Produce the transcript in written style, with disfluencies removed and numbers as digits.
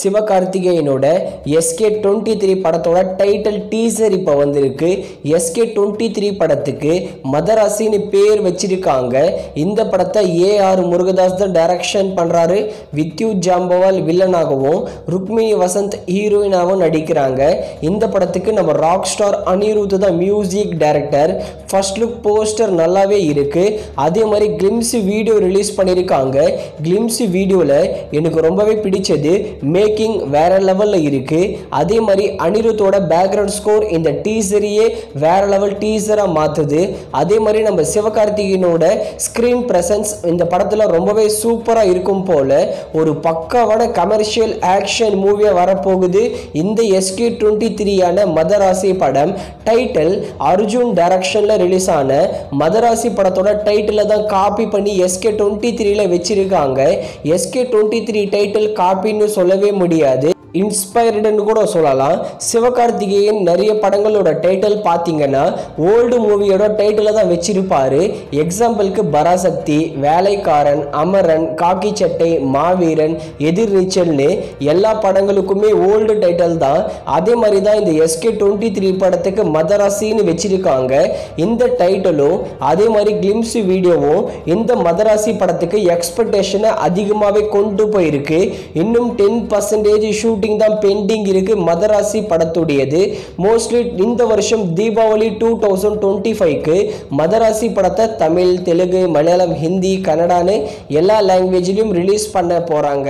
சிவகார்த்திகேயனோட SK23 படத்தோட title teaser இப்போ வந்திருக்கு. SK23 படத்துக்கு மதராசின்னு பேர் வச்சிருக்காங்க. இந்த படத்தை AR முருகதாஸ் தான் டைரக்ஷன் பண்றாரு. வித்யுத் ஜாம்பவால் வில்லனாகவும் ருக்மிணி வசந்த் ஹீரோயினாகவும் நடிக்கிறாங்க. இந்த படத்துக்கு நம்ம ராக் ஸ்டார் அனிருத் தான் music director. First look poster நல்லாவே இருக்கு. அதே மாதிரி கிளிம்ஸ் வீடியோ ரிலீஸ் பண்ணியிருக்காங்க. கிளிம்ஸ் வீடியோவில் எனக்கு ரொம்பவே பிடிச்சது மேக்கிங் வேற லெவல்ல இருக்கு. அதே மாதிரி அனிருத்தோட பேக்ரவுண்ட் ஸ்கோர் இந்த டீசரையே வேற லெவல் டீசரா மாத்துது. அதே மாதிரி நம்ம சிவகார்த்திகேயனோட ஸ்கிரீன் பிரசன்ஸ் இந்த படத்துல ரொம்பவே சூப்பரா இருக்கும் போல ஒரு பக்காவான கமர்ஷியல் ஆக்ஷன் மூவியா வரப்போகுது. இந்த SK23 மதராசி படம் டைட்டில் அர்ஜுன் டைரக்ஷன்ல ரிலீஸ் ஆன மதராசி படத்தோட டைட்டில தான் காப்பி பண்ணி SK23 வச்சிருக்காங்க. SK23 டைட்டில் காப்பின்னு சொல்லவே முடியாது, இன்ஸ்பயர்டுன்னு கூட சொல்லலாம். சிவகார்த்திகேயன் நிறைய படங்களோட டைட்டில் பார்த்தீங்கன்னா ஓல்டு மூவியோட டைட்டில் தான் வச்சிருப்பாரு. எக்ஸாம்பிளுக்கு பராசக்தி, வேலைக்காரன், அமரன், காக்கி சட்டை, மாவீரன், எதிர்நீச்சல்னு எல்லா படங்களுக்குமே ஓல்டு டைட்டில் தான். அதே மாதிரி தான் இந்த SK23 படத்துக்கு மதராசின்னு வச்சிருக்காங்க. இந்த டைட்டிலும் அதே மாதிரி கிளிம்ஸ் வீடியோவும் இந்த மதராசி படத்துக்கு எக்ஸ்பெக்டேஷனை அதிகமாகவே கொண்டு போயிருக்கு. இன்னும் 10% ஷூட் தான் பெண்டிங் இருக்கு மதராசி படத்துடையது. மோஸ்ட்லி இந்த வருஷம் தீபாவளி 2025க்கு மதராசி படத்தை தமிழ், தெலுங்கு, மலையாளம், ஹிந்தி, கன்னடான்னு எல்லா லாங்குவேஜ்லயும் ரிலீஸ் பண்ண போறாங்க.